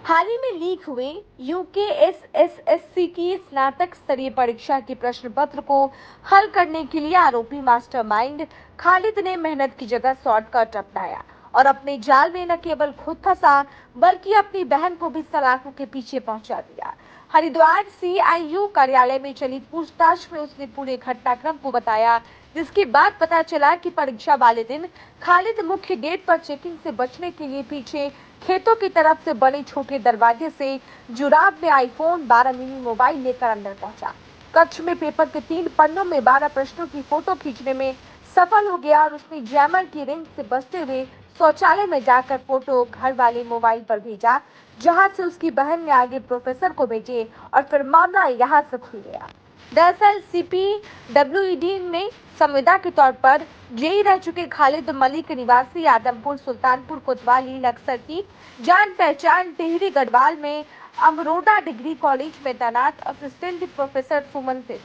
हाल ही में लीक हुए यूकेएसएसएससी की स्नातक स्तरीय परीक्षा के प्रश्न पत्र को हल करने के लिए आरोपी मास्टरमाइंड खालिद ने मेहनत की जगह शॉर्टकट अपनाया और अपने जाल में न केवल खुद फंसा बल्कि अपनी बहन को भी सलाखों के पीछे पहुंचा दिया। हरिद्वार सीआईयू कार्यालय में चली पूछताछ में उसने पूरे घटनाक्रम को बताया, जिसके बाद पता चला कि परीक्षा वाले दिन खालिद मुख्य गेट पर चेकिंग से बचने के लिए पीछे खेतों की तरफ से बने छोटे दरवाजे से जुराब में आईफोन 12 मिनी मोबाइल लेकर अंदर पहुंचा। कक्ष में पेपर के 3 पन्नों में 12 प्रश्नों की फोटो खींचने में सफल हो गया और उसने जैमर की रिंग से बचते हुए शौचालय में जाकर फोटो घर वाले मोबाइल पर भेजा, जहां से उसकी बहन ने आगे प्रोफेसर को भेजे और फिर मामला यहां से खुल गया। दरअसल CPWD ने संविदा के तौर पर जेई रह चुके खालिद मलिक निवासी आदमपुर सुल्तानपुर कोतवाली लक्सर की जान पहचान टिहरी गढ़वाल में अमरोड़ा डिग्री कॉलेज में तैनात असिस्टेंट प्रोफेसर सुमन थे।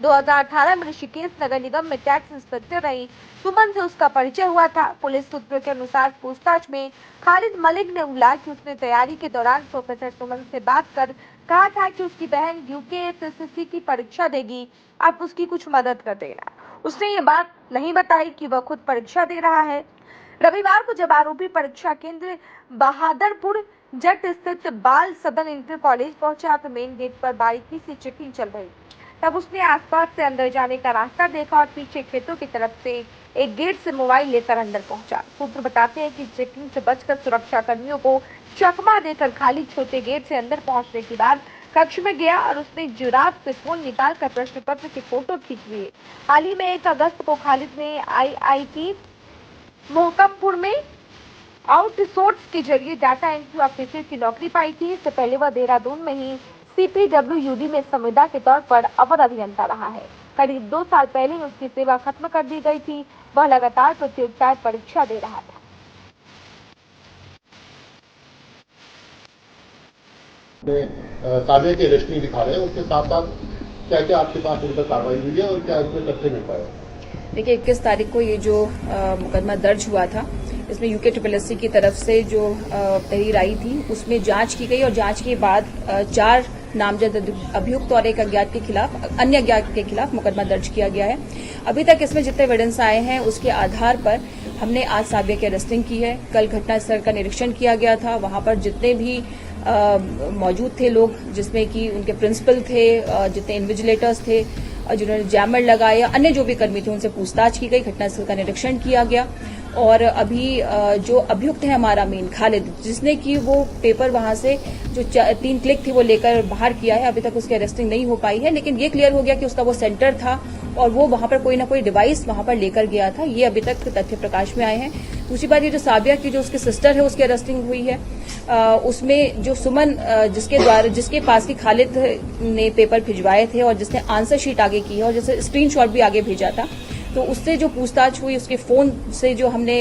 2018 में ऋषिकेश नगर निगम में टैक्स इंस्पेक्टर रही सुमन से उसका परिचय हुआ था। पुलिस सूत्रों के अनुसार पूछताछ में खालिद मलिक ने उल्लेख कि उसने तैयारी के दौरान प्रोफेसर सुमन से बात कर कहा था कि उसकी बहन यूकेएसएससी की परीक्षा देगी, आप उसकी कुछ मदद कर देना। उसने ये बात नहीं बताई कि वह खुद परीक्षा दे रहा है। रविवार को जब आरोपी परीक्षा केंद्र बहादुरपुर जट स्थित बाल सदन इंटर कॉलेज पहुंचा तो मेन गेट पर बारीकी से चेकिंग चल रही। तब उसने आसपास से अंदर जाने का रास्ता देखा और पीछे खेतों की तरफ से एक गेट से मोबाइल लेकर अंदर पहुंचा। सूत्र बताते हैं कि चेकिंग से बचकर सुरक्षा कर्मियों को चकमा देकर खाली छोटे गेट से अंदर पहुंचने के बाद कक्ष में गया और उसने जुराब से फोन निकालकर प्रश्न पत्र की फोटो खींच लिए। हाल ही में 1 अगस्त को खालिद ने IIT मोहकमपुर में आउटसोर्स के जरिए डाटा एंट्री ऑफिसर की नौकरी पाई थी। इससे पहले वह देहरादून में ही CPWD में संविदा के तौर पर अवर अभियंता रहा है। करीब 2 साल पहले उसकी सेवा खत्म कर दी गई थी। वह लगातार प्रतियोगिता परीक्षा दे रहा था। साबिया की अरेस्टिंग दिखा रहे हैं, उसके साथ साथ क्या क्या आपके पास उन पर कार्रवाई हुई है और क्या उसमें तथ्य मिल पाए? देखिए 21 तारीख को ये जो मुकदमा दर्ज हुआ था, इसमें यूकेएसएससी की तरफ से जो तहरीर आई थी उसमें जांच की गई और जांच के बाद 4 नामजद अभियुक्त और एक अज्ञात के खिलाफ अन्य अज्ञात के खिलाफ मुकदमा दर्ज किया गया है। अभी तक इसमें जितने एविडेंस आए हैं उसके आधार पर हमने आज साबिया की अरेस्टिंग की है। कल घटनास्थल का निरीक्षण किया गया था, वहां पर जितने भी मौजूद थे लोग, जिसमें कि उनके प्रिंसिपल थे, जितने इन्विजिलेटर्स थे, जिन्होंने जैमर लगाया, अन्य जो भी कर्मी थे उनसे पूछताछ की गई, घटनास्थल का निरीक्षण किया गया। और अभी जो अभियुक्त है हमारा मेन खालिद, जिसने कि वो पेपर वहां से जो 3 क्लिक थी वो लेकर बाहर किया है, अभी तक उसकी अरेस्टिंग नहीं हो पाई है, लेकिन ये क्लियर हो गया कि उसका वो सेंटर था और वो वहां पर कोई ना कोई डिवाइस वहां पर लेकर गया था। ये अभी तक तथ्य प्रकाश में आए हैं। दूसरी बात, ये जो साबिया की जो उसकी सिस्टर है उसकी अरेस्टिंग हुई है। उसमें जो सुमन जिसके पास की खालिद ने पेपर भिजवाए थे और जिसने आंसर शीट आगे की है और जिसने स्क्रीनशॉट भी आगे भेजा था, तो उससे जो पूछताछ हुई, उसके फोन से जो हमने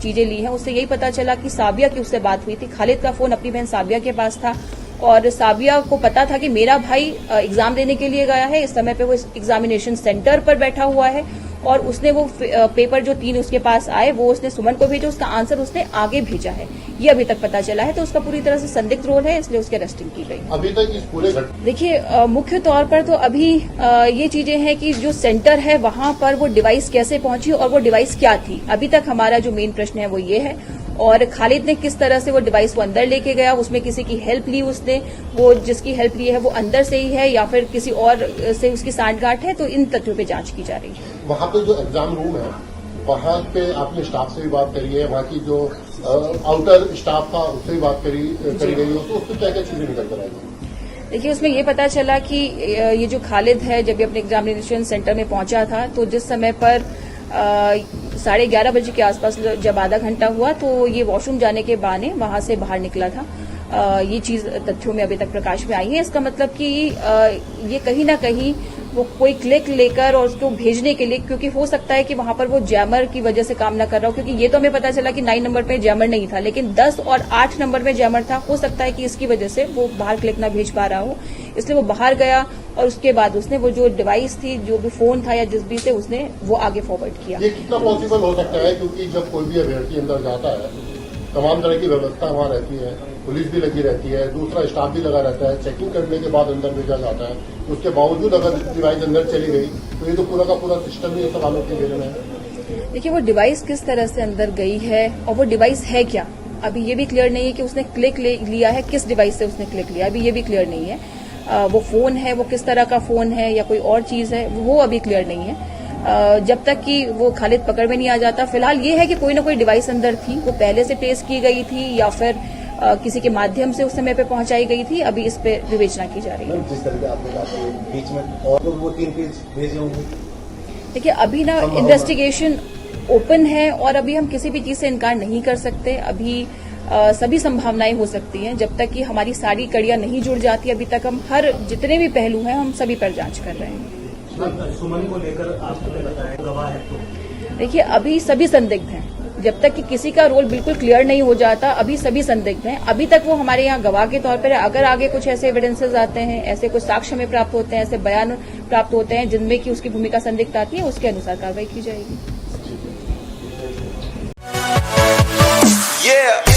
चीजें ली हैं, उससे यही पता चला कि साबिया की उससे बात हुई थी। खालिद का फोन अपनी बहन साबिया के पास था और साबिया को पता था कि मेरा भाई एग्जाम देने के लिए गया है, इस समय पे वो एग्जामिनेशन सेंटर पर बैठा हुआ है और उसने वो पेपर जो 3 उसके पास आए वो उसने सुमन को भेजा, उसका आंसर उसने आगे भेजा है, ये अभी तक पता चला है। तो उसका पूरी तरह से संदिग्ध रोल है, इसलिए उसकी अरेस्टिंग की गई। अभी तक इस पूरे देखिए मुख्य तौर पर तो अभी ये चीजें हैं कि जो सेंटर है वहां पर वो डिवाइस कैसे पहुंची और वो डिवाइस क्या थी, अभी तक हमारा जो मेन प्रश्न है वो ये है। और खालिद ने किस तरह से वो डिवाइस को अंदर लेके गया, उसमें किसी की हेल्प ली उसने, वो जिसकी हेल्प ली है वो अंदर से ही है या फिर किसी और से उसकी सांठगांठ है, तो इन तथ्यों पे जांच की जा रही है। वहाँ पे जो एग्जाम रूम है वहाँ पे आपने स्टाफ से भी बात करी है, वहाँ की जो आउटर स्टाफ था उससे भी बात करी गई हो, तो उससे क्या क्या चीजें निकल कर आएगी? देखिए उसमें ये पता चला कि ये जो खालिद है जब ये अपने एग्जामिनेशन सेंटर में पहुंचा था तो जिस समय पर 11:30 बजे के आसपास जब आधा घंटा हुआ तो ये वॉशरूम जाने के बहाने वहां से बाहर निकला था। ये चीज तथ्यों में अभी तक प्रकाश में आई है। इसका मतलब कि ये कहीं ना कहीं वो कोई क्लिक लेकर और उसको भेजने के लिए, क्योंकि हो सकता है कि वहां पर वो जैमर की वजह से काम ना कर रहा हो, क्योंकि ये तो हमें पता चला कि 9 नंबर पे जैमर नहीं था, लेकिन 10 और 8 नंबर में जैमर था। हो सकता है कि इसकी वजह से वो बाहर क्लिक ना भेज पा रहा हो, इसलिए वो बाहर गया और उसके बाद उसने वो जो डिवाइस थी, जो भी फोन था या जिस भी से, उसने वो आगे फॉरवर्ड किया। ये कितना पॉसिबल हो सकता है, क्योंकि जब कोई भी अभ्यर्थी अंदर जाता है तमाम तरह की व्यवस्था वहाँ रहती है, पुलिस भी लगी रहती है, दूसरा स्टाफ भी लगा रहता है, चेकिंग करने के बाद अंदर भेजा जाता है। उसके बावजूद अगर डिवाइस अंदर चली गई तो ये तो पूरा का पूरा सिस्टम ही सवालों के घेरे में है। देखिए, वो डिवाइस किस तरह से अंदर गई है और वो डिवाइस है क्या, अभी ये भी क्लियर नहीं है कि उसने क्लिक लिया है, किस डिवाइस से उसने क्लिक लिया, अभी ये भी क्लियर नहीं है। वो फोन है, वो किस तरह का फोन है या कोई और चीज है, वो अभी क्लियर नहीं है। जब तक कि वो खालिद पकड़ में नहीं आ जाता, फिलहाल ये है कि कोई ना कोई डिवाइस अंदर थी, वो पहले से ट्रेस की गई थी या फिर किसी के माध्यम से उस समय पे पहुंचाई गई थी। अभी इस पे विवेचना की जा रही है। जिस तरह से आपने कहा कि बीच में और वो 3 पेज भेजे होंगे। देखिए, अभी ना इन्वेस्टिगेशन ओपन है और अभी हम किसी भी चीज से इनकार नहीं कर सकते। अभी सभी संभावनाएं हो सकती हैं। जब तक कि हमारी सारी कड़ियां नहीं जुड़ जाती, अभी तक हम हर जितने भी पहलू हैं हम सभी पर जांच कर रहे हैं। सुमन को लेकर आपने बताया गवाह है तो देखिए, अभी सभी संदिग्ध हैं। जब तक कि किसी का रोल बिल्कुल क्लियर नहीं हो जाता, अभी सभी संदिग्ध हैं। अभी तक वो हमारे यहाँ गवाह के तौर पर है। अगर आगे कुछ ऐसे एविडेंसेस आते हैं, ऐसे कुछ साक्ष्य में प्राप्त होते हैं, ऐसे बयान प्राप्त होते हैं जिनमें कि उसकी भूमिका संदिग्ध आती है, उसके अनुसार कार्रवाई की जाएगी। Yeah.